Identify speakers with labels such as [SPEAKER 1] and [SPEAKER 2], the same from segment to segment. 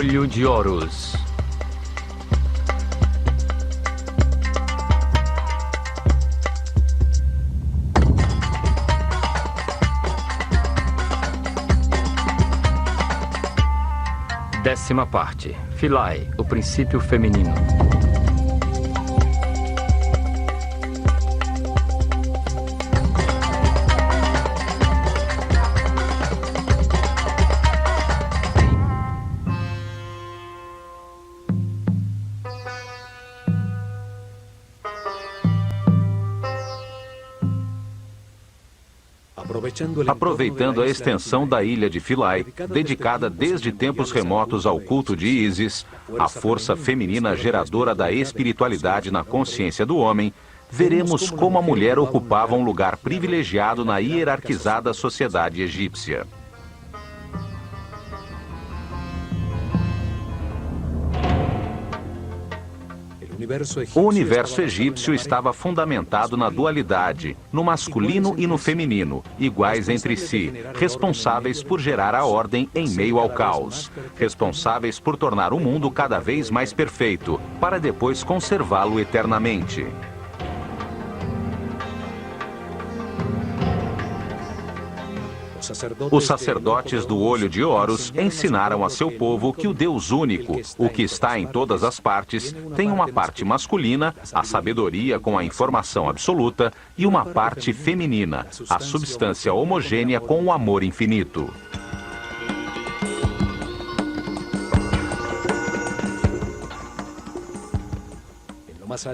[SPEAKER 1] Olho de Horus. Décima parte. Philae, o princípio feminino.
[SPEAKER 2] Aproveitando a extensão da ilha de Philae, dedicada desde tempos remotos ao culto de Ísis, a força feminina geradora da espiritualidade na consciência do homem, veremos como a mulher ocupava um lugar privilegiado na hierarquizada sociedade egípcia. O universo egípcio estava fundamentado na dualidade, no masculino e no feminino, iguais entre si, responsáveis por gerar a ordem em meio ao caos, responsáveis por tornar o mundo cada vez mais perfeito, para depois conservá-lo eternamente. Os sacerdotes do Olho de Horus ensinaram a seu povo que o Deus único, o que está em todas as partes, tem uma parte masculina, a sabedoria com a informação absoluta, e uma parte feminina, a substância homogênea com o amor infinito.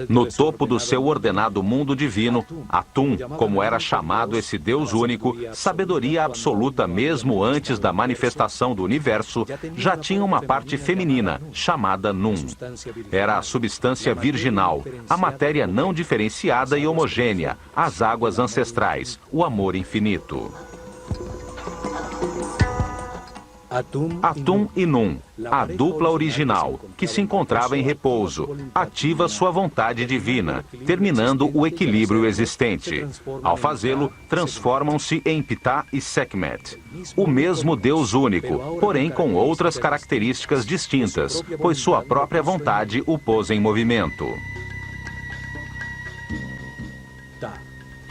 [SPEAKER 2] No topo do seu ordenado mundo divino, Atum, como era chamado esse Deus único, sabedoria absoluta mesmo antes da manifestação do universo, já tinha uma parte feminina, chamada Num. Era a substância virginal, a matéria não diferenciada e homogênea, as águas ancestrais, o amor infinito. Atum e Num, a dupla original, que se encontrava em repouso, ativa sua vontade divina, terminando o equilíbrio existente. Ao fazê-lo, transformam-se em Ptah e Sekhmet, o mesmo Deus único, porém com outras características distintas, pois sua própria vontade o pôs em movimento.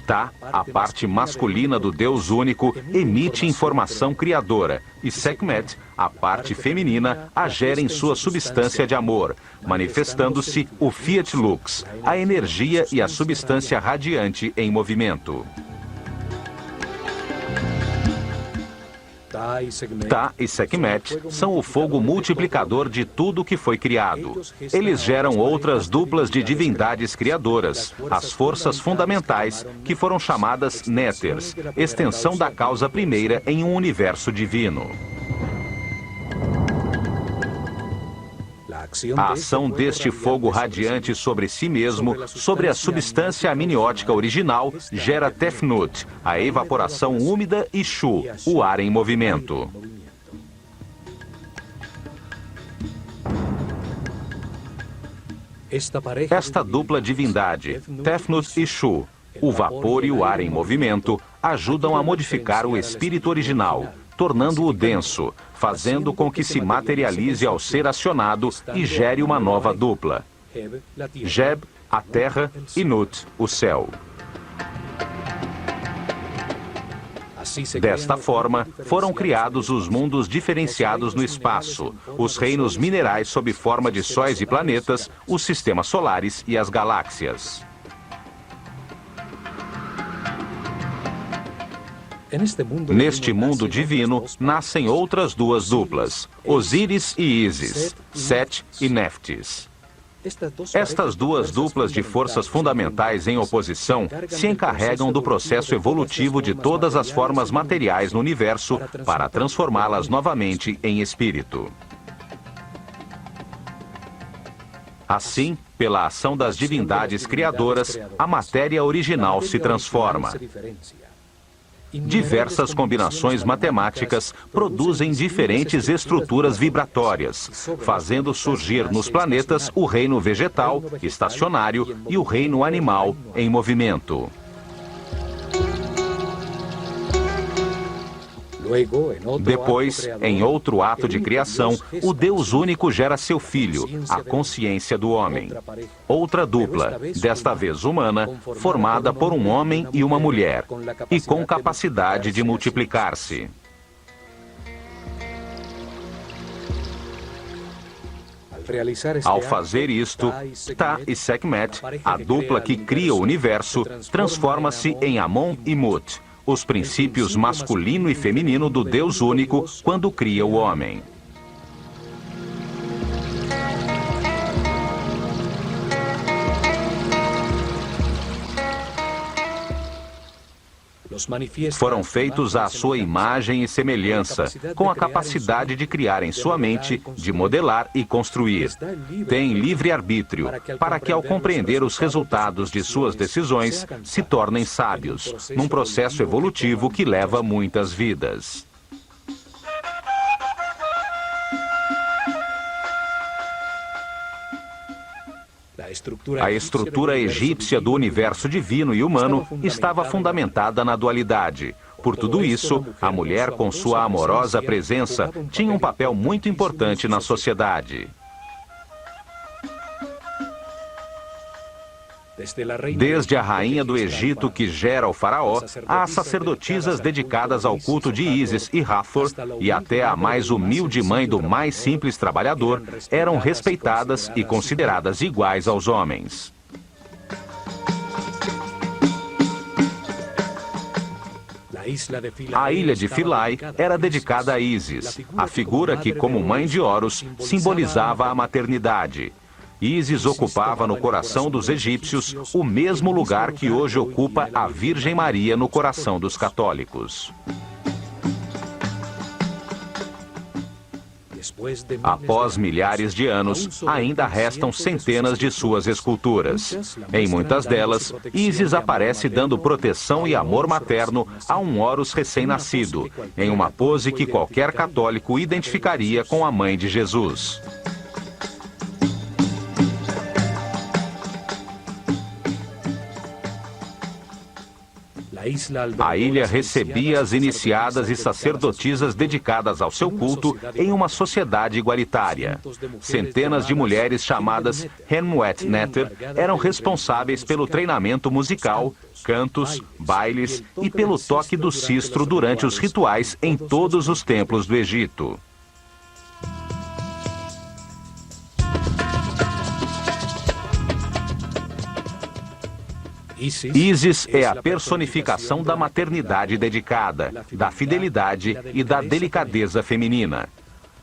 [SPEAKER 2] Ptah, a parte masculina do Deus único, emite informação criadora, e Sekhmet, a parte feminina, a gera em sua substância de amor, manifestando-se o Fiat Lux, a energia e a substância radiante em movimento. Ptah e Sekhmet são o fogo multiplicador de tudo que foi criado. Eles geram outras duplas de divindades criadoras, as forças fundamentais, que foram chamadas Néters, extensão da causa primeira em um universo divino. A ação deste fogo radiante sobre si mesmo, sobre a substância amniótica original, gera Tefnut, a evaporação úmida, e Shu, o ar em movimento. Esta dupla divindade, Tefnut e Shu, o vapor e o ar em movimento, ajudam a modificar o espírito original, tornando-o denso, fazendo com que se materialize ao ser acionado e gere uma nova dupla. Geb, a terra, e Nut, o céu. Desta forma, foram criados os mundos diferenciados no espaço, os reinos minerais sob forma de sóis e planetas, os sistemas solares e as galáxias. Neste mundo divino, nascem outras duas duplas, Osíris e Ísis, Set e Néftis. Estas duas duplas de forças fundamentais em oposição se encarregam do processo evolutivo de todas as formas materiais no universo para transformá-las novamente em espírito. Assim, pela ação das divindades criadoras, a matéria original se transforma. Diversas combinações matemáticas produzem diferentes estruturas vibratórias, fazendo surgir nos planetas o reino vegetal, estacionário, e o reino animal, em movimento. Depois, em outro ato de criação, o Deus único gera seu filho, a consciência do homem. Outra dupla, desta vez humana, formada por um homem e uma mulher, e com capacidade de multiplicar-se. Ao fazer isto, Ta e Sekhmet, a dupla que cria o universo, transforma-se em Amon e Mut, os princípios masculino e feminino do Deus único quando cria o homem. Foram feitos à sua imagem e semelhança, com a capacidade de criar em sua mente, de modelar e construir. Tem livre-arbítrio, para que ao compreender os resultados de suas decisões, se tornem sábios, num processo evolutivo que leva muitas vidas. A estrutura egípcia do universo divino e humano estava fundamentada na dualidade. Por tudo isso, a mulher, com sua amorosa presença, tinha um papel muito importante na sociedade. Desde a rainha do Egito que gera o faraó, às sacerdotisas dedicadas ao culto de Ísis e Hathor, e até a mais humilde mãe do mais simples trabalhador, eram respeitadas e consideradas iguais aos homens. A ilha de Philae era dedicada a Ísis, a figura que, como mãe de Horus, simbolizava a maternidade. Ísis ocupava no coração dos egípcios o mesmo lugar que hoje ocupa a Virgem Maria no coração dos católicos. Após milhares de anos, ainda restam centenas de suas esculturas. Em muitas delas, Ísis aparece dando proteção e amor materno a um Horus recém-nascido, em uma pose que qualquer católico identificaria com a mãe de Jesus. A ilha recebia as iniciadas e sacerdotisas dedicadas ao seu culto em uma sociedade igualitária. Centenas de mulheres chamadas Henmuet Neter eram responsáveis pelo treinamento musical, cantos, bailes e pelo toque do sistro durante os rituais em todos os templos do Egito. Ísis é a personificação da maternidade dedicada, da fidelidade e da delicadeza feminina.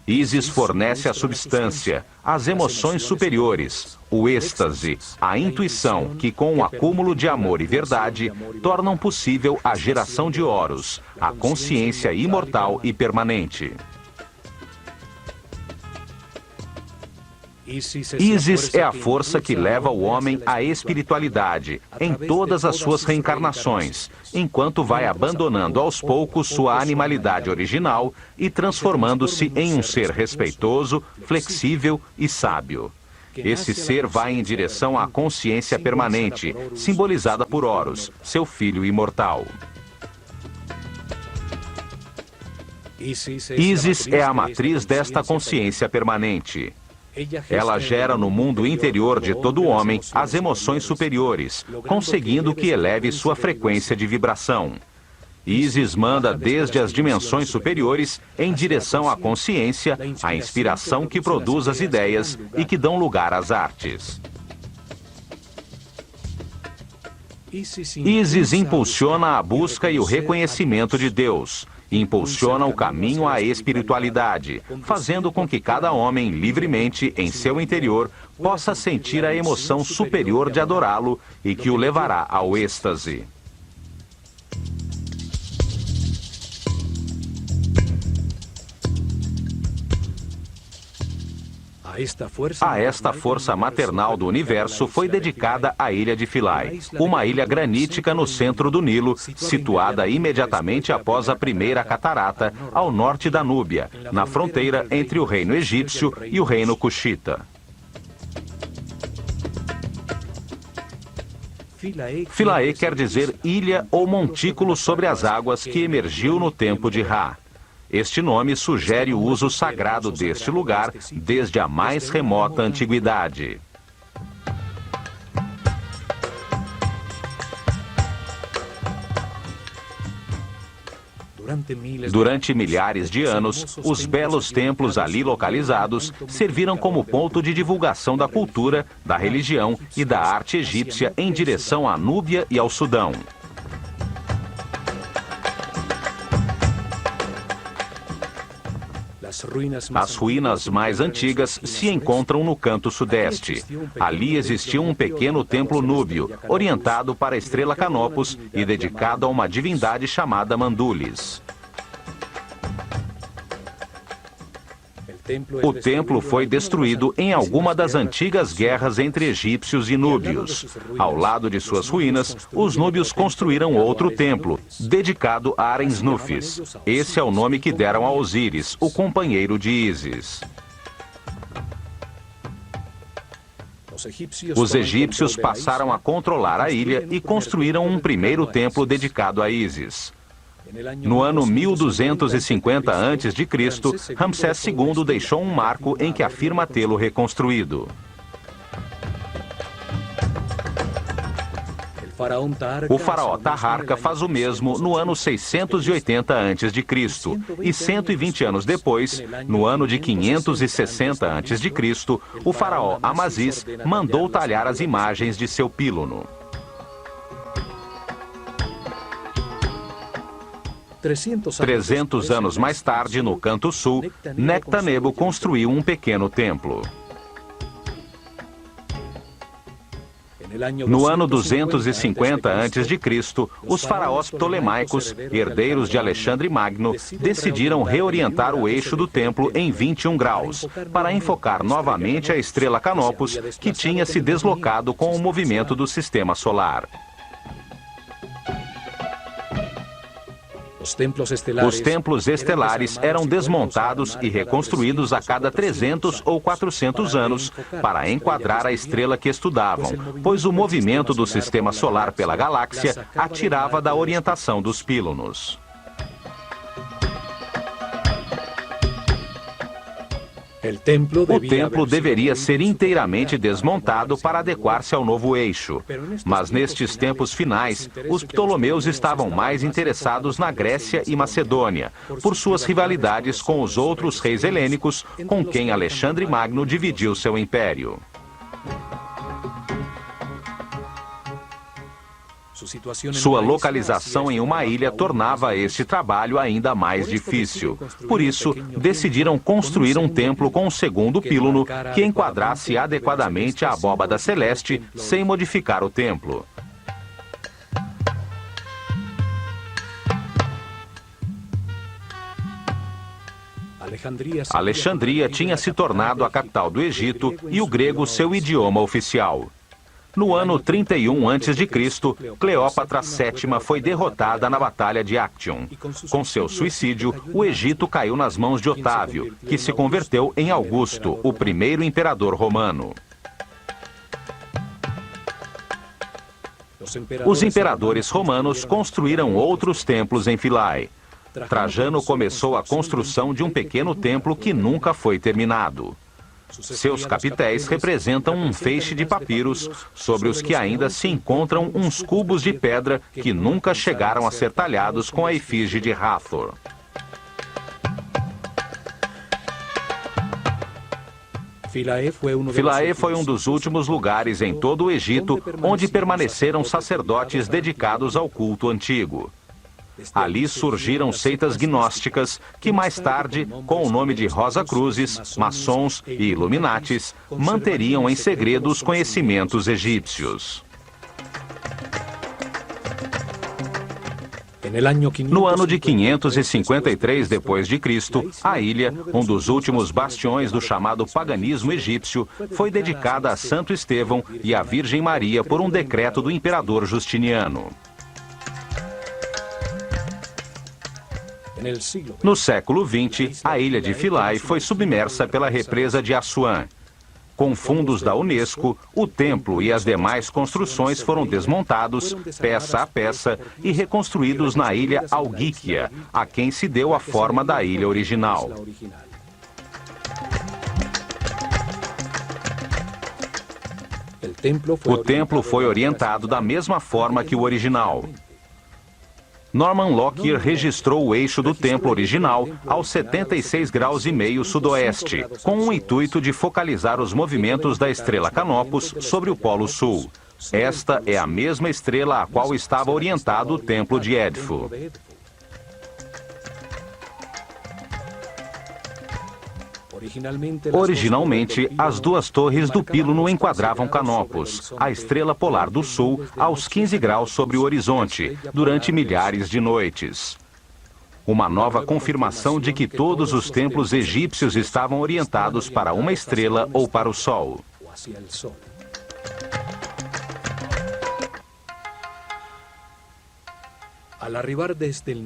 [SPEAKER 2] Ísis fornece a substância, as emoções superiores, o êxtase, a intuição que, com o acúmulo de amor e verdade, tornam possível a geração de Horus, a consciência imortal e permanente. Ísis é a força que leva o homem à espiritualidade, em todas as suas reencarnações, enquanto vai abandonando aos poucos sua animalidade original e transformando-se em um ser respeitoso, flexível e sábio. Esse ser vai em direção à consciência permanente, simbolizada por Horus, seu filho imortal. Ísis é a matriz desta consciência permanente. Ela gera no mundo interior de todo homem as emoções superiores, conseguindo que eleve sua frequência de vibração. Ísis manda desde as dimensões superiores em direção à consciência, a inspiração que produz as ideias e que dão lugar às artes. Ísis impulsiona a busca e o reconhecimento de Deus. Impulsiona o caminho à espiritualidade, fazendo com que cada homem, livremente, em seu interior, possa sentir a emoção superior de adorá-lo e que o levará ao êxtase. A esta força maternal do universo foi dedicada a ilha de Philae, uma ilha granítica no centro do Nilo, situada imediatamente após a primeira catarata, ao norte da Núbia, na fronteira entre o reino egípcio e o reino cuxita. Philae quer dizer ilha ou montículo sobre as águas que emergiu no tempo de Ra. Este nome sugere o uso sagrado deste lugar desde a mais remota antiguidade. Durante milhares de anos, os belos templos ali localizados serviram como ponto de divulgação da cultura, da religião e da arte egípcia em direção à Núbia e ao Sudão. As ruínas mais antigas se encontram no canto sudeste. Ali existia um pequeno templo núbio, orientado para a estrela Canopus e dedicado a uma divindade chamada Mandulis. O templo foi destruído em alguma das antigas guerras entre egípcios e núbios. Ao lado de suas ruínas, os núbios construíram outro templo, dedicado a Arensnufis. Esse é o nome que deram a Osíris, o companheiro de Ísis. Os egípcios passaram a controlar a ilha e construíram um primeiro templo dedicado a Ísis. No ano 1250 a.C., Ramsés II deixou um marco em que afirma tê-lo reconstruído. O faraó Taharka faz o mesmo no ano 680 a.C. e 120 anos depois, no ano de 560 a.C., o faraó Amasis mandou talhar as imagens de seu pílono. 300 anos mais tarde, no canto sul, Nectanebo construiu um pequeno templo. No ano 250 a.C., os faraós ptolemaicos, herdeiros de Alexandre Magno, decidiram reorientar o eixo do templo em 21 graus, para enfocar novamente a estrela Canopus, que tinha se deslocado com o movimento do sistema solar. Os templos estelares eram desmontados e reconstruídos a cada 300 ou 400 anos para enquadrar a estrela que estudavam, pois o movimento do sistema solar pela galáxia atirava da orientação dos pílunos. O templo deveria ser inteiramente desmontado para adequar-se ao novo eixo. Mas nestes tempos finais, os ptolomeus estavam mais interessados na Grécia e Macedônia, por suas rivalidades com os outros reis helênicos com quem Alexandre Magno dividiu seu império. Sua localização em uma ilha tornava este trabalho ainda mais difícil. Por isso, decidiram construir um templo com um segundo pílono que enquadrasse adequadamente a abóbada celeste sem modificar o templo. Alexandria tinha se tornado a capital do Egito e o grego seu idioma oficial. No ano 31 a.C., Cleópatra VII foi derrotada na Batalha de Actium. Com seu suicídio, o Egito caiu nas mãos de Otávio, que se converteu em Augusto, o primeiro imperador romano. Os imperadores romanos construíram outros templos em Philae. Trajano começou a construção de um pequeno templo que nunca foi terminado. Seus capitéis representam um feixe de papiros, sobre os que ainda se encontram uns cubos de pedra que nunca chegaram a ser talhados com a efígie de Hathor. Philae foi um dos últimos lugares em todo o Egito onde permaneceram sacerdotes dedicados ao culto antigo. Ali surgiram seitas gnósticas que mais tarde, com o nome de Rosacruzes, maçons e Illuminatis, manteriam em segredo os conhecimentos egípcios. No ano de 553 d.C., a ilha, um dos últimos bastiões do chamado paganismo egípcio, foi dedicada a Santo Estevão e à Virgem Maria por um decreto do imperador Justiniano. No século XX, a ilha de Philae foi submersa pela represa de Assuan. Com fundos da Unesco, o templo e as demais construções foram desmontados, peça a peça, e reconstruídos na ilha Algíquia, a quem se deu a forma da ilha original. O templo foi orientado da mesma forma que o original. Norman Lockyer registrou o eixo do templo original aos 76 graus e meio sudoeste, com o intuito de focalizar os movimentos da estrela Canopus sobre o Polo Sul. Esta é a mesma estrela a qual estava orientado o templo de Edfu. Originalmente, as duas torres do píluno enquadravam Canopus, a estrela polar do sul, aos 15 graus sobre o horizonte, durante milhares de noites. Uma nova confirmação de que todos os templos egípcios estavam orientados para uma estrela ou para o sol.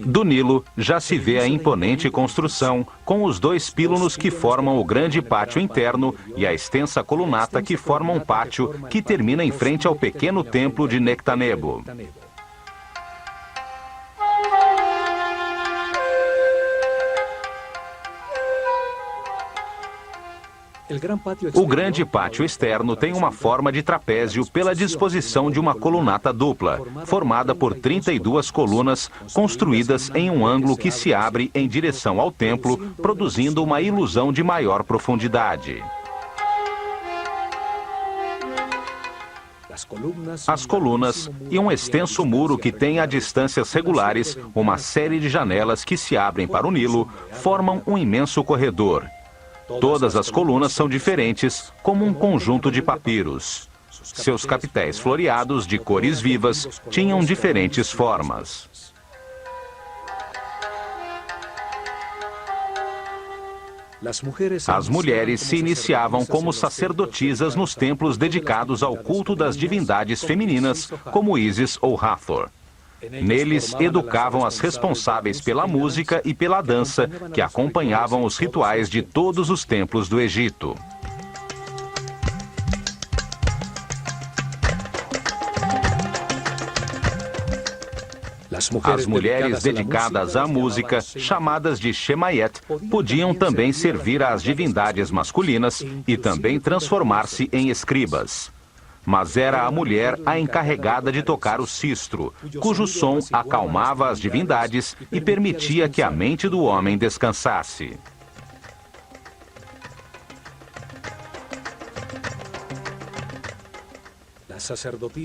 [SPEAKER 2] Do Nilo, já se vê a imponente construção, com os dois pílunos que formam o grande pátio interno e a extensa colunata que forma um pátio que termina em frente ao pequeno templo de Nectanebo. O grande pátio externo tem uma forma de trapézio pela disposição de uma colunata dupla, formada por 32 colunas construídas em um ângulo que se abre em direção ao templo, produzindo uma ilusão de maior profundidade. As colunas e um extenso muro que tem a distâncias regulares, uma série de janelas que se abrem para o Nilo, formam um imenso corredor. Todas as colunas são diferentes, como um conjunto de papiros. Seus capitéis floreados, de cores vivas, tinham diferentes formas. As mulheres se iniciavam como sacerdotisas nos templos dedicados ao culto das divindades femininas, como Ísis ou Hathor. Neles, educavam as responsáveis pela música e pela dança, que acompanhavam os rituais de todos os templos do Egito. As mulheres dedicadas à música, chamadas de Shemayet, podiam também servir às divindades masculinas e também transformar-se em escribas. Mas era a mulher a encarregada de tocar o sistro, cujo som acalmava as divindades e permitia que a mente do homem descansasse.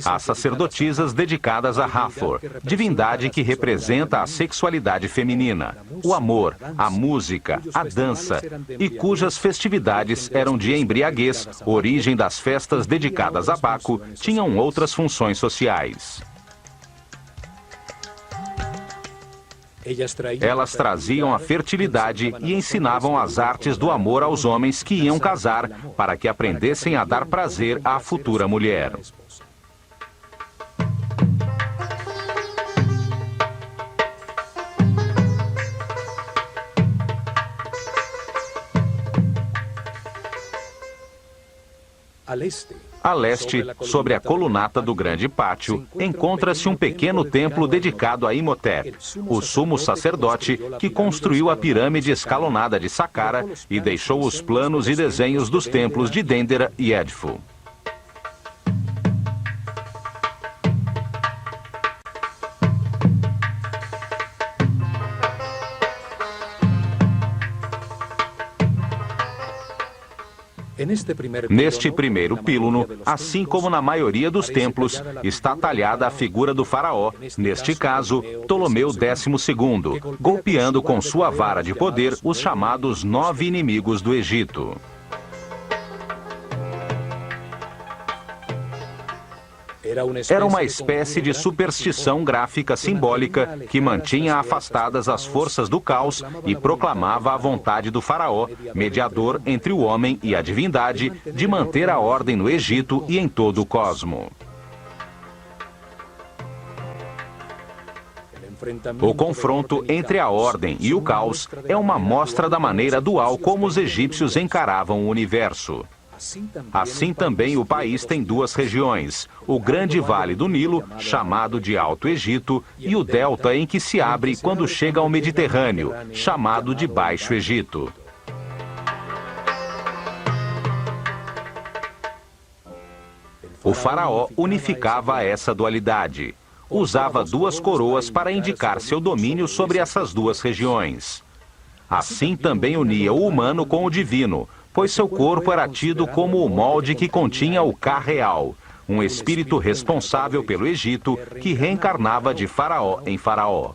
[SPEAKER 2] As sacerdotisas dedicadas a Hathor, divindade que representa a sexualidade feminina, o amor, a música, a dança, e cujas festividades eram de embriaguez, origem das festas dedicadas a Baco, tinham outras funções sociais. Elas traziam a fertilidade e ensinavam as artes do amor aos homens que iam casar, para que aprendessem a dar prazer à futura mulher. A leste, sobre a colunata do grande pátio, encontra-se um pequeno templo dedicado a Imhotep, o sumo sacerdote que construiu a pirâmide escalonada de Saqqara e deixou os planos e desenhos dos templos de Dendera e Edfu. Neste primeiro píluno, assim como na maioria dos templos, está talhada a figura do faraó, neste caso, Ptolomeu XII, golpeando com sua vara de poder os chamados 9 inimigos do Egito. Era uma espécie de superstição gráfica simbólica que mantinha afastadas as forças do caos e proclamava a vontade do faraó, mediador entre o homem e a divindade, de manter a ordem no Egito e em todo o cosmo. O confronto entre a ordem e o caos é uma mostra da maneira dual como os egípcios encaravam o universo. Assim também o país tem duas regiões, o Grande Vale do Nilo, chamado de Alto Egito, e o delta em que se abre quando chega ao Mediterrâneo, chamado de Baixo Egito. O faraó unificava essa dualidade. Usava duas coroas para indicar seu domínio sobre essas duas regiões. Assim também unia o humano com o divino, pois seu corpo era tido como o molde que continha o Ka real, um espírito responsável pelo Egito que reencarnava de faraó em faraó.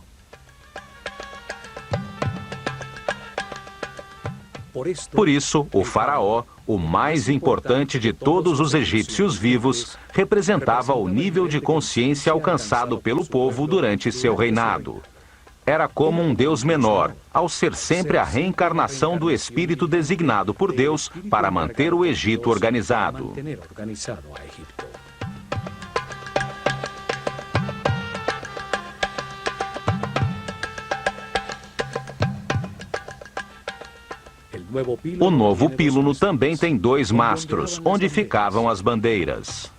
[SPEAKER 2] Por isso, o faraó, o mais importante de todos os egípcios vivos, representava o nível de consciência alcançado pelo povo durante seu reinado. Era como um Deus menor, ao ser sempre a reencarnação do espírito designado por Deus para manter o Egito organizado. O novo píluno também tem dois mastros, onde ficavam as bandeiras.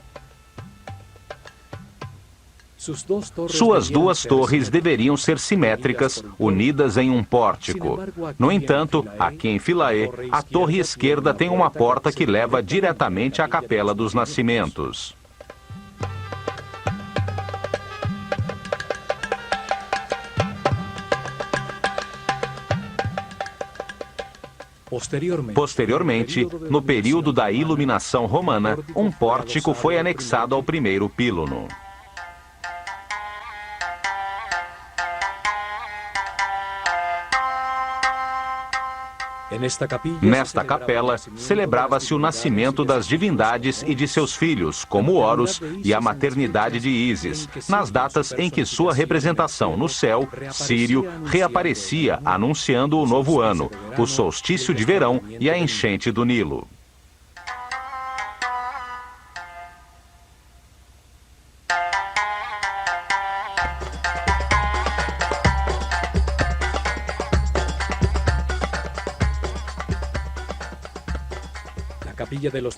[SPEAKER 2] Suas duas torres deveriam ser simétricas, unidas em um pórtico. No entanto, aqui em Philae, a torre esquerda tem uma porta que leva diretamente à Capela dos Nascimentos. Posteriormente, no período da Iluminação Romana, um pórtico foi anexado ao primeiro píluno. Nesta capela, celebrava-se o nascimento das divindades e de seus filhos, como Horus, e a maternidade de Ísis, nas datas em que sua representação no céu, Sírio, reaparecia, anunciando o novo ano, o solstício de verão e a enchente do Nilo.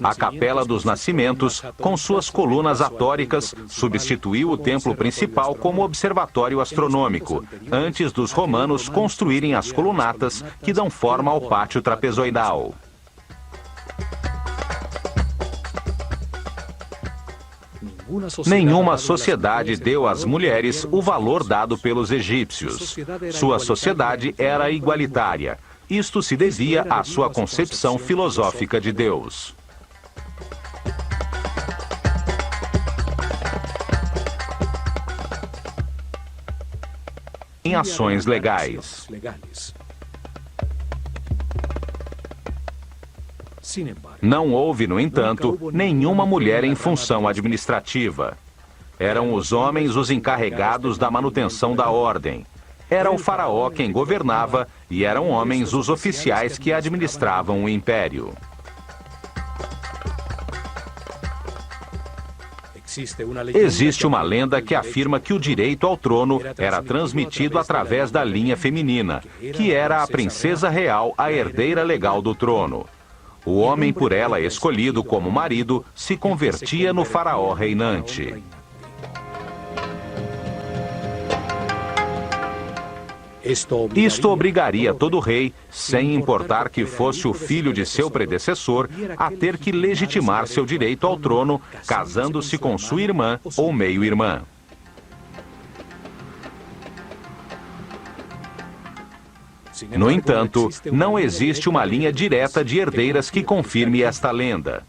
[SPEAKER 2] A Capela dos Nascimentos, com suas colunas atóricas, substituiu o templo principal como observatório astronômico, antes dos romanos construírem as colunatas que dão forma ao pátio trapezoidal. Nenhuma sociedade deu às mulheres o valor dado pelos egípcios. Sua sociedade era igualitária. Isto se devia à sua concepção filosófica de Deus. Em ações legais. Não houve, no entanto, nenhuma mulher em função administrativa. Eram os homens os encarregados da manutenção da ordem. Era o faraó quem governava e eram homens os oficiais que administravam o império. Existe uma lenda que afirma que o direito ao trono era transmitido através da linha feminina, que era a princesa real, a herdeira legal do trono. O homem por ela escolhido como marido se convertia no faraó reinante. Isto obrigaria todo rei, sem importar que fosse o filho de seu predecessor, a ter que legitimar seu direito ao trono, casando-se com sua irmã ou meio-irmã. No entanto, não existe uma linha direta de herdeiras que confirme esta lenda.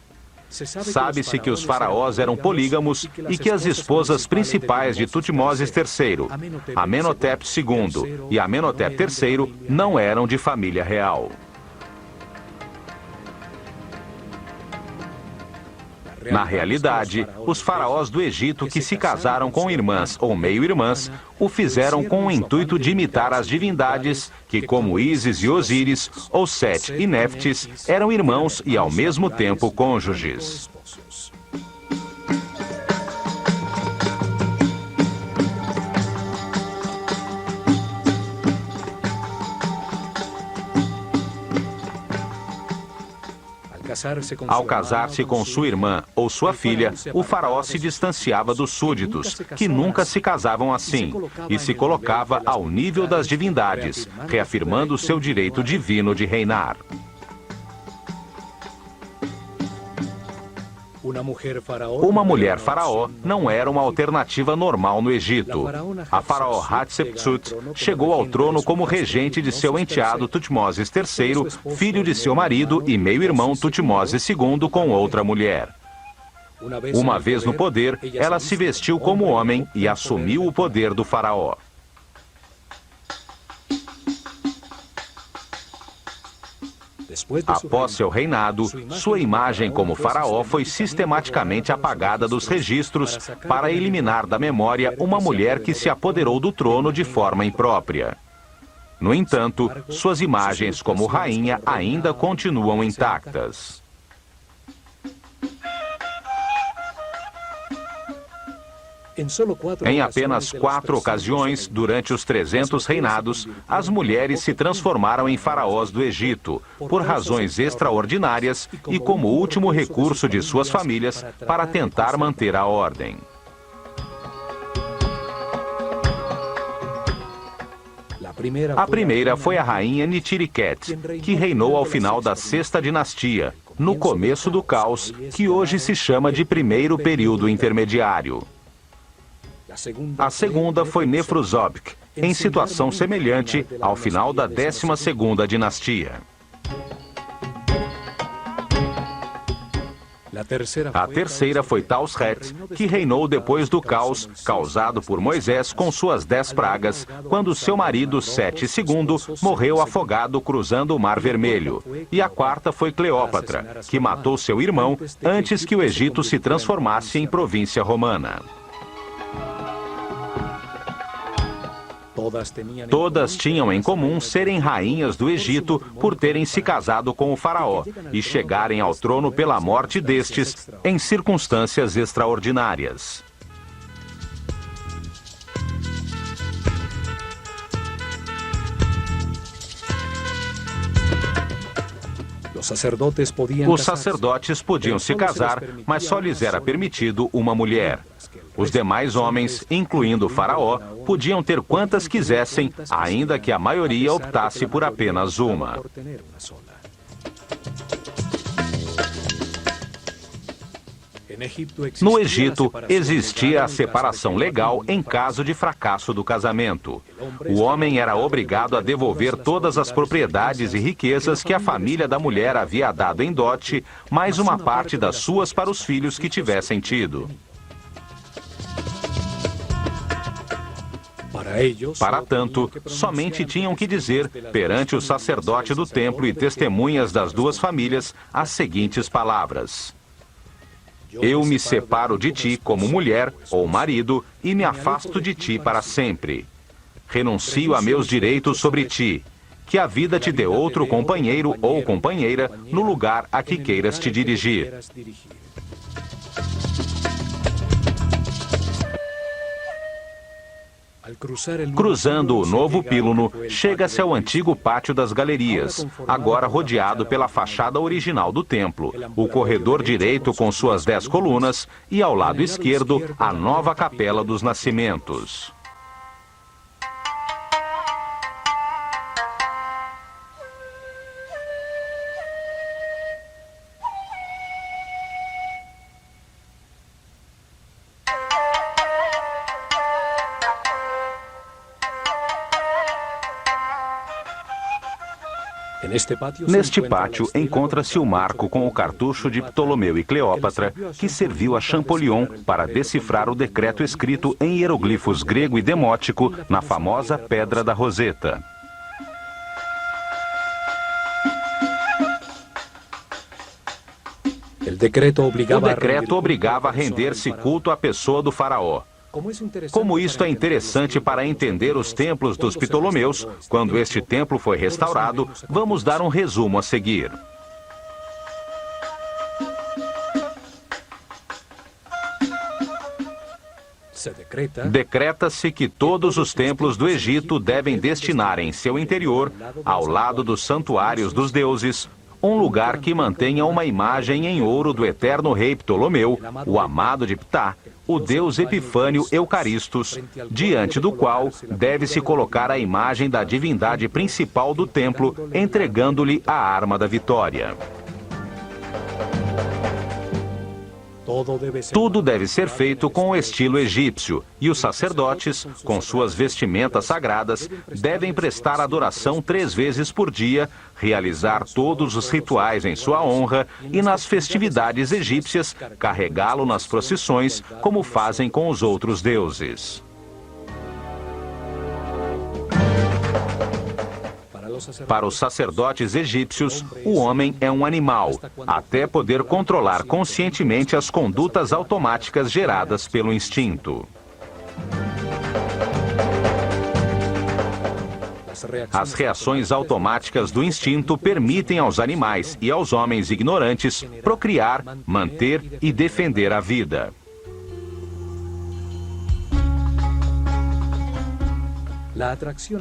[SPEAKER 2] Sabe-se que os faraós eram polígamos e que as esposas principais de Tutmoses III, Amenhotep II e Amenhotep III, não eram de família real. Na realidade, os faraós do Egito que se casaram com irmãs ou meio-irmãs o fizeram com o intuito de imitar as divindades que, como Ísis e Osíris, ou Sete e Néftis, eram irmãos e ao mesmo tempo cônjuges. Ao casar-se com sua irmã ou sua filha, o faraó se distanciava dos súditos, que nunca se casavam assim, e se colocava ao nível das divindades, reafirmando seu direito divino de reinar. Uma mulher faraó não era uma alternativa normal no Egito. A faraó Hatshepsut chegou ao trono como regente de seu enteado Tutmoses III, filho de seu marido e meio-irmão Tutmoses II com outra mulher. Uma vez no poder, ela se vestiu como homem e assumiu o poder do faraó. Após seu reinado, sua imagem como faraó foi sistematicamente apagada dos registros para eliminar da memória uma mulher que se apoderou do trono de forma imprópria. No entanto, suas imagens como rainha ainda continuam intactas. Em apenas 4 ocasiões, durante os 300 reinados, as mulheres se transformaram em faraós do Egito, por razões extraordinárias e como último recurso de suas famílias para tentar manter a ordem. A primeira foi a rainha Nitiriket, que reinou ao final da 6ª dinastia, no começo do caos, que hoje se chama de primeiro período intermediário. A segunda foi Nefrusobik, em situação semelhante ao final da 12ª dinastia. A terceira foi Tausret, que reinou depois do caos causado por Moisés com suas 10 pragas, quando seu marido Sete II morreu afogado cruzando o Mar Vermelho. E a quarta foi Cleópatra, que matou seu irmão antes que o Egito se transformasse em província romana. Todas tinham em comum serem rainhas do Egito por terem se casado com o faraó e chegarem ao trono pela morte destes em circunstâncias extraordinárias. Os sacerdotes podiam se casar, mas só lhes era permitido uma mulher. Os demais homens, incluindo o faraó, podiam ter quantas quisessem, ainda que a maioria optasse por apenas uma. No Egito, existia a separação legal em caso de fracasso do casamento. O homem era obrigado a devolver todas as propriedades e riquezas que a família da mulher havia dado em dote, mais uma parte das suas para os filhos que tivessem tido. Para tanto, somente tinham que dizer, perante o sacerdote do templo e testemunhas das duas famílias, as seguintes palavras: Eu me separo de ti como mulher ou marido e me afasto de ti para sempre. Renuncio a meus direitos sobre ti. Que a vida te dê outro companheiro ou companheira no lugar a que queiras te dirigir. Cruzando o novo Pílono, chega-se ao antigo pátio das galerias, agora rodeado pela fachada original do templo, o corredor direito com suas 10 colunas e, ao lado esquerdo, a nova Capela dos Nascimentos. Neste pátio encontra-se o marco com o cartucho de Ptolomeu e Cleópatra, que serviu a Champollion para decifrar o decreto escrito em hieroglifos grego e demótico na famosa Pedra da Roseta. O decreto obrigava a render-se culto à pessoa do faraó. Como isto é interessante para entender os templos dos Ptolomeus, quando este templo foi restaurado, vamos dar um resumo a seguir. Decreta-se que todos os templos do Egito devem destinar em seu interior, ao lado dos santuários dos deuses, um lugar que mantenha uma imagem em ouro do eterno rei Ptolomeu, o amado de Ptah, o deus Epifânio Eucaristos, diante do qual deve-se colocar a imagem da divindade principal do templo, entregando-lhe a arma da vitória. Tudo deve ser feito com o estilo egípcio, e os sacerdotes, com suas vestimentas sagradas, devem prestar adoração 3 vezes por dia, realizar todos os rituais em sua honra e, nas festividades egípcias, carregá-lo nas procissões, como fazem com os outros deuses. Para os sacerdotes egípcios, o homem é um animal, até poder controlar conscientemente as condutas automáticas geradas pelo instinto. As reações automáticas do instinto permitem aos animais e aos homens ignorantes procriar, manter e defender a vida.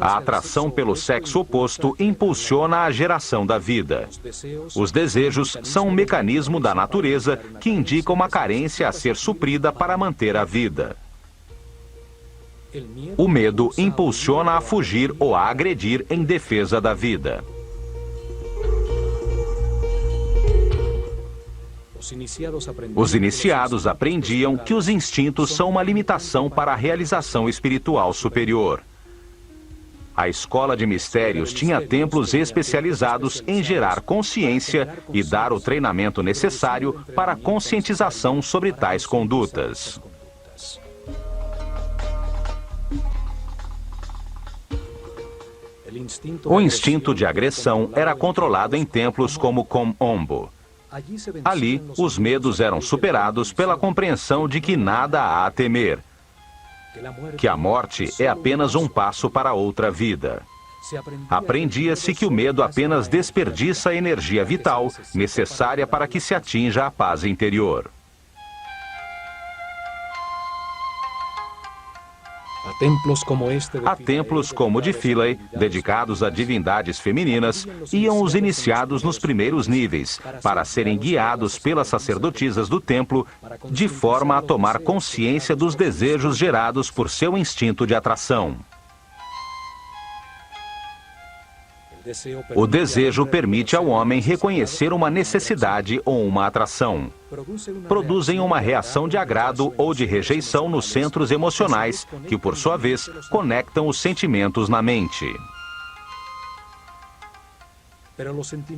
[SPEAKER 2] A atração pelo sexo oposto impulsiona a geração da vida. Os desejos são um mecanismo da natureza que indica uma carência a ser suprida para manter a vida. O medo impulsiona a fugir ou a agredir em defesa da vida. Os iniciados aprendiam que os instintos são uma limitação para a realização espiritual superior. A escola de mistérios tinha templos especializados em gerar consciência e dar o treinamento necessário para a conscientização sobre tais condutas. O instinto de agressão era controlado em templos como Kom-Ombo. Ali, os medos eram superados pela compreensão de que nada há a temer, que a morte é apenas um passo para outra vida. Aprendia-se que o medo apenas desperdiça a energia vital necessária para que se atinja a paz interior. A templos como o de Philae, dedicados a divindades femininas, iam os iniciados nos primeiros níveis, para serem guiados pelas sacerdotisas do templo, de forma a tomar consciência dos desejos gerados por seu instinto de atração. O desejo permite ao homem reconhecer uma necessidade ou uma atração. Produzem uma reação de agrado ou de rejeição nos centros emocionais, que, por sua vez, conectam os sentimentos na mente.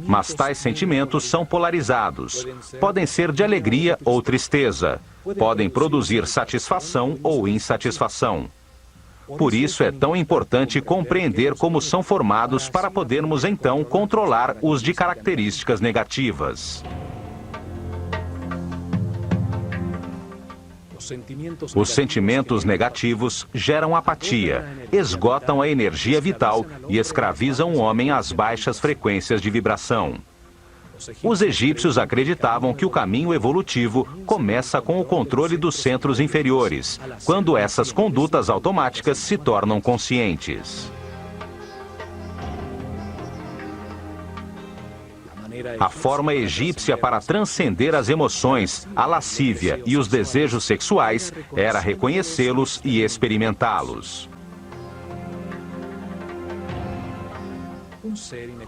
[SPEAKER 2] Mas tais sentimentos são polarizados. Podem ser de alegria ou tristeza. Podem produzir satisfação ou insatisfação. Por isso é tão importante compreender como são formados para podermos então controlar os de características negativas. Os sentimentos negativos geram apatia, esgotam a energia vital e escravizam o homem às baixas frequências de vibração. Os egípcios acreditavam que o caminho evolutivo começa com o controle dos centros inferiores, quando essas condutas automáticas se tornam conscientes. A forma egípcia para transcender as emoções, a lascívia e os desejos sexuais era reconhecê-los e experimentá-los.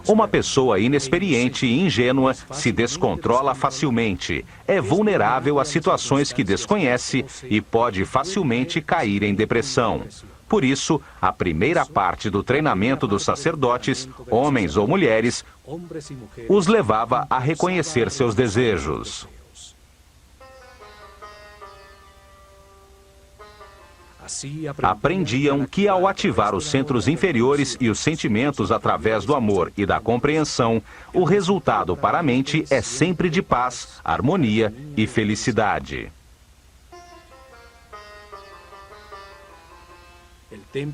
[SPEAKER 2] Uma pessoa inexperiente e ingênua se descontrola facilmente, é vulnerável a situações que desconhece e pode facilmente cair em depressão. Por isso, a primeira parte do treinamento dos sacerdotes, homens ou mulheres, os levava a reconhecer seus desejos. Aprendiam que, ao ativar os centros inferiores e os sentimentos através do amor e da compreensão, o resultado para a mente é sempre de paz, harmonia e felicidade.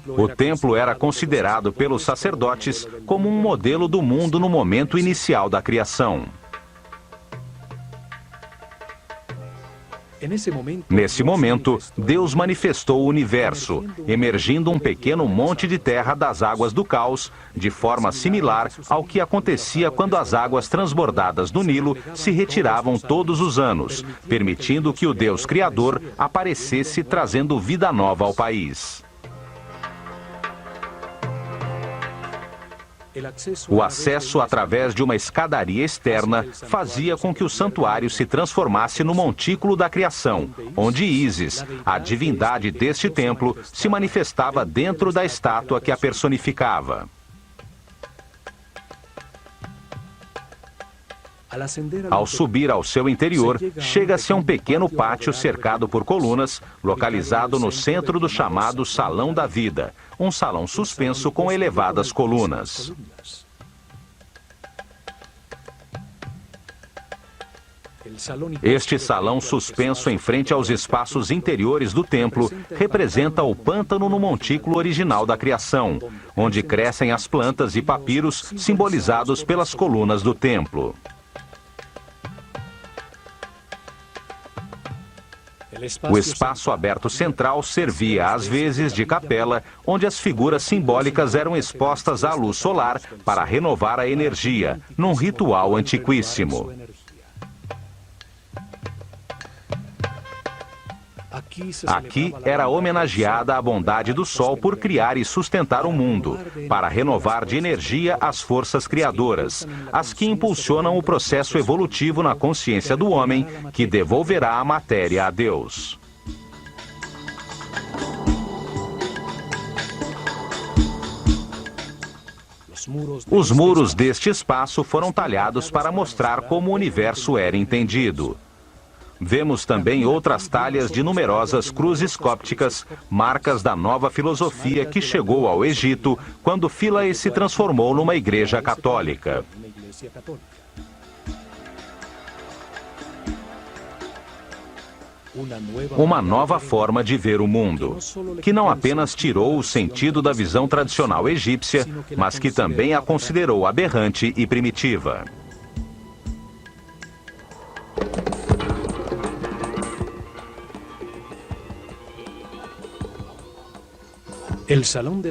[SPEAKER 2] O templo era considerado pelos sacerdotes como um modelo do mundo no momento inicial da criação. Nesse momento, Deus manifestou o universo, emergindo um pequeno monte de terra das águas do caos, de forma similar ao que acontecia quando as águas transbordadas do Nilo se retiravam todos os anos, permitindo que o Deus Criador aparecesse trazendo vida nova ao país. O acesso através de uma escadaria externa fazia com que o santuário se transformasse no montículo da criação, onde Ísis, a divindade deste templo, se manifestava dentro da estátua que a personificava. Ao subir ao seu interior, chega-se a um pequeno pátio cercado por colunas, localizado no centro do chamado Salão da Vida, um salão suspenso com elevadas colunas. Este salão suspenso em frente aos espaços interiores do templo representa o pântano no montículo original da criação, onde crescem as plantas e papiros simbolizados pelas colunas do templo. O espaço aberto central servia às vezes de capela, onde as figuras simbólicas eram expostas à luz solar para renovar a energia, num ritual antiquíssimo. Aqui era homenageada a bondade do Sol por criar e sustentar o mundo, para renovar de energia as forças criadoras, as que impulsionam o processo evolutivo na consciência do homem, que devolverá a matéria a Deus. Os muros deste espaço foram talhados para mostrar como o universo era entendido. Vemos também outras talhas de numerosas cruzes cópticas, marcas da nova filosofia que chegou ao Egito quando Philae se transformou numa igreja católica. Uma nova forma de ver o mundo, que não apenas tirou o sentido da visão tradicional egípcia, mas que também a considerou aberrante e primitiva.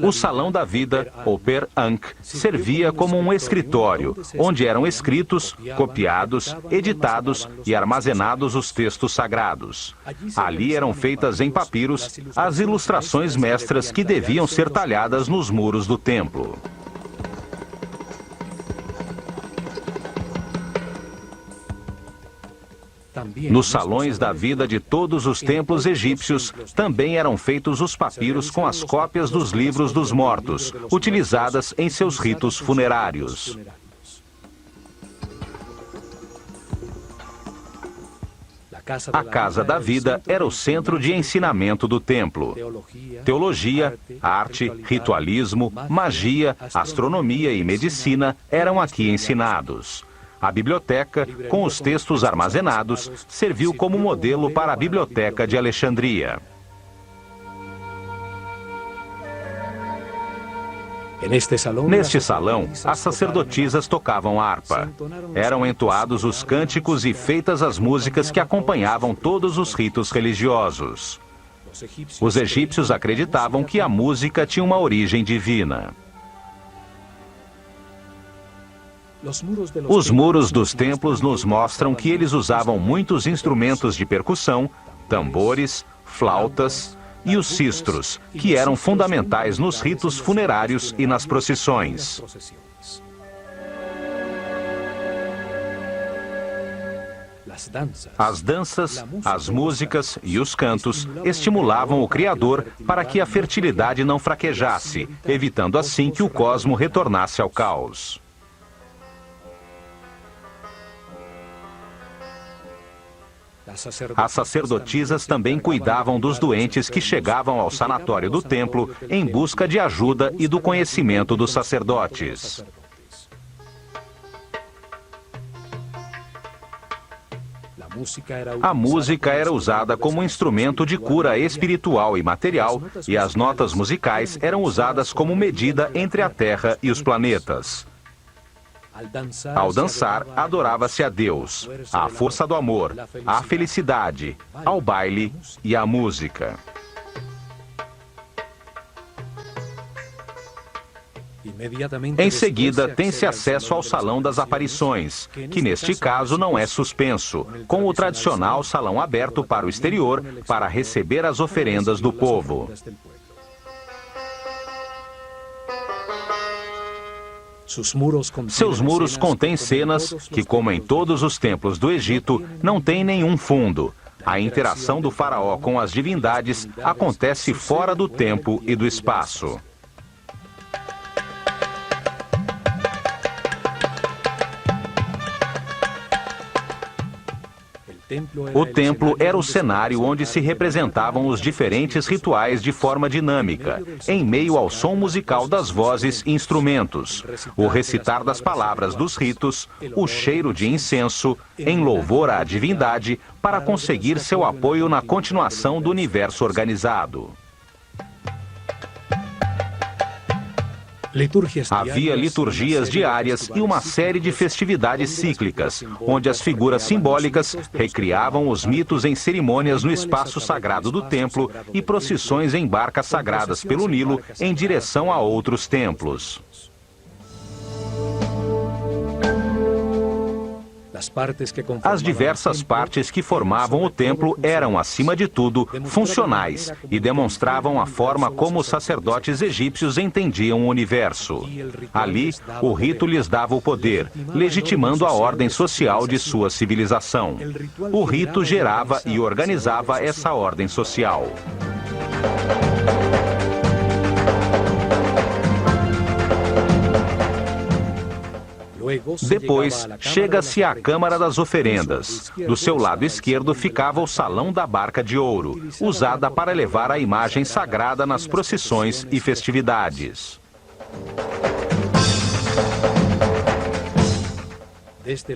[SPEAKER 2] O Salão da Vida, ou Per Ankh, servia como um escritório, onde eram escritos, copiados, editados e armazenados os textos sagrados. Ali eram feitas em papiros as ilustrações mestras que deviam ser talhadas nos muros do templo. Nos salões da vida de todos os templos egípcios, também eram feitos os papiros com as cópias dos livros dos mortos, utilizadas em seus ritos funerários. A Casa da Vida era o centro de ensinamento do templo. Teologia, arte, ritualismo, magia, astronomia e medicina eram aqui ensinados. A biblioteca, com os textos armazenados, serviu como modelo para a Biblioteca de Alexandria. Neste salão, as sacerdotisas tocavam harpa. Eram entoados os cânticos e feitas as músicas que acompanhavam todos os ritos religiosos. Os egípcios acreditavam que a música tinha uma origem divina. Os muros dos templos nos mostram que eles usavam muitos instrumentos de percussão, tambores, flautas e os sistros, que eram fundamentais nos ritos funerários e nas procissões. As danças, as músicas e os cantos estimulavam o Criador para que a fertilidade não fraquejasse, evitando assim que o cosmo retornasse ao caos. As sacerdotisas também cuidavam dos doentes que chegavam ao sanatório do templo em busca de ajuda e do conhecimento dos sacerdotes. A música era usada como instrumento de cura espiritual e material, e as notas musicais eram usadas como medida entre a Terra e os planetas. Ao dançar, adorava-se a Deus, à força do amor, à felicidade, ao baile e à música. Em seguida, tem-se acesso ao Salão das Aparições, que neste caso não é suspenso, com o tradicional salão aberto para o exterior para receber as oferendas do povo. Seus muros contêm cenas que, como em todos os templos do Egito, não têm nenhum fundo. A interação do faraó com as divindades acontece fora do tempo e do espaço. O templo era o cenário onde se representavam os diferentes rituais de forma dinâmica, em meio ao som musical das vozes e instrumentos, o recitar das palavras dos ritos, o cheiro de incenso, em louvor à divindade, para conseguir seu apoio na continuação do universo organizado. Havia liturgias diárias e uma série de festividades cíclicas, onde as figuras simbólicas recriavam os mitos em cerimônias no espaço sagrado do templo e procissões em barcas sagradas pelo Nilo em direção a outros templos. As diversas partes que formavam o templo eram, acima de tudo, funcionais e demonstravam a forma como os sacerdotes egípcios entendiam o universo. Ali, o rito lhes dava o poder, legitimando a ordem social de sua civilização. O rito gerava e organizava essa ordem social. Depois, chega-se à Câmara das Oferendas. Do seu lado esquerdo ficava o Salão da Barca de Ouro, usada para levar a imagem sagrada nas procissões e festividades.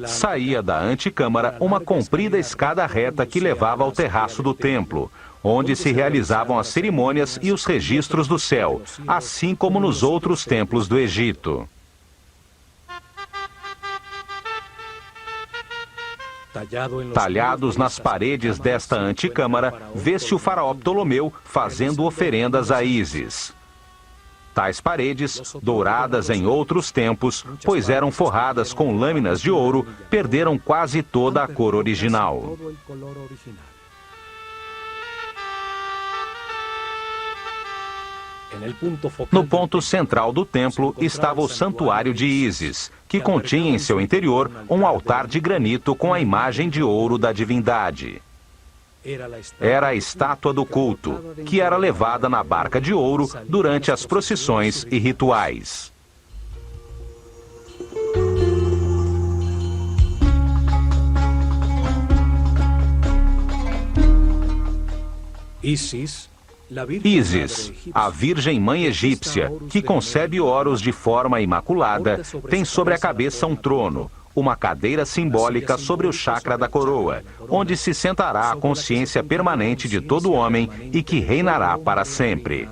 [SPEAKER 2] Saía da antecâmara uma comprida escada reta que levava ao terraço do templo, onde se realizavam as cerimônias e os registros do céu, assim como nos outros templos do Egito. Talhados nas paredes desta antecâmara, vê-se o faraó Ptolomeu fazendo oferendas a Ísis. Tais paredes, douradas em outros tempos, pois eram forradas com lâminas de ouro, perderam quase toda a cor original. No ponto central do templo estava o Santuário de Ísis, que continha em seu interior um altar de granito com a imagem de ouro da divindade. Era a estátua do culto, que era levada na barca de ouro durante as procissões e rituais. Ísis, a Virgem Mãe Egípcia, que concebe Horus de forma imaculada, tem sobre a cabeça um trono, uma cadeira simbólica sobre o chakra da coroa, onde se sentará a consciência permanente de todo homem e que reinará para sempre.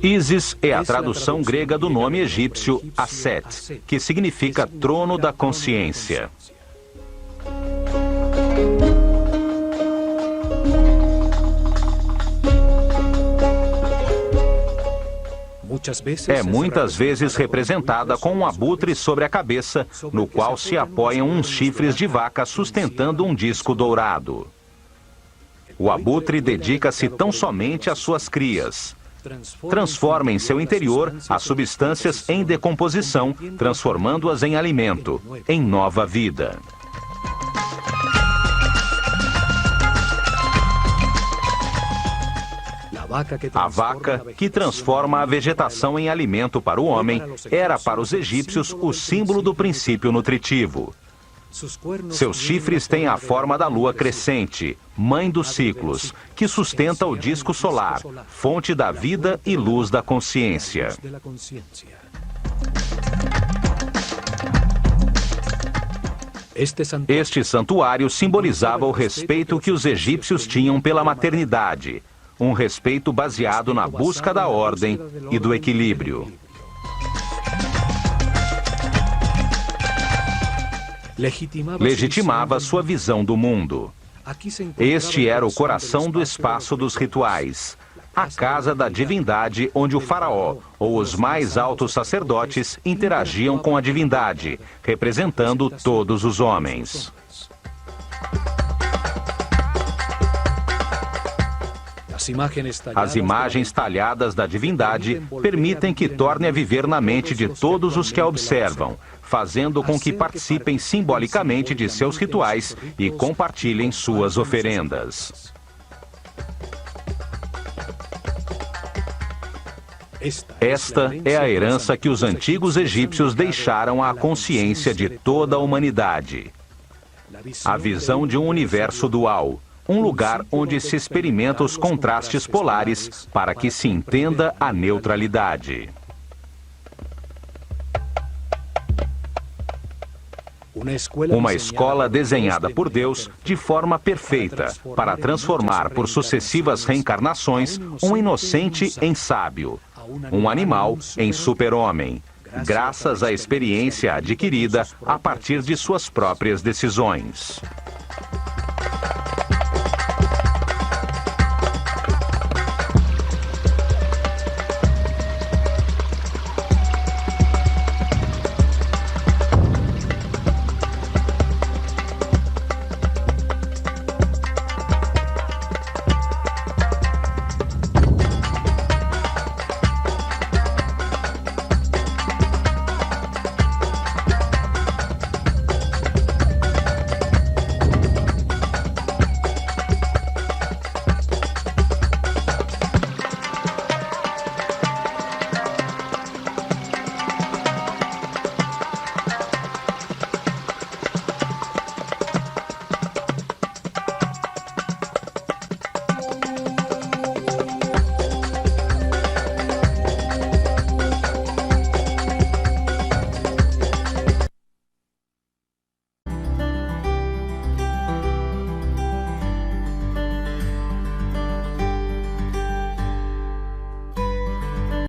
[SPEAKER 2] Ísis é a tradução grega do nome egípcio Aset, que significa trono da consciência. É muitas vezes representada com um abutre sobre a cabeça, no qual se apoiam uns chifres de vaca sustentando um disco dourado. O abutre dedica-se tão somente às suas crias. Transforma em seu interior as substâncias em decomposição, transformando-as em alimento, em nova vida. A vaca, que transforma a vegetação em alimento para o homem, era para os egípcios o símbolo do princípio nutritivo. Seus chifres têm a forma da lua crescente, mãe dos ciclos, que sustenta o disco solar, fonte da vida e luz da consciência. Este santuário simbolizava o respeito que os egípcios tinham pela maternidade, um respeito baseado na busca da ordem e do equilíbrio. Legitimava sua visão do mundo. Este era o coração do espaço dos rituais, a casa da divindade onde o faraó ou os mais altos sacerdotes interagiam com a divindade, representando todos os homens. As imagens talhadas da divindade permitem que torne a viver na mente de todos os que a observam, fazendo com que participem simbolicamente de seus rituais e compartilhem suas oferendas. Esta é a herança que os antigos egípcios deixaram à consciência de toda a humanidade. A visão de um universo dual, um lugar onde se experimenta os contrastes polares para que se entenda a neutralidade. Uma escola desenhada por Deus de forma perfeita para transformar por sucessivas reencarnações um inocente em sábio, um animal em super-homem, graças à experiência adquirida a partir de suas próprias decisões.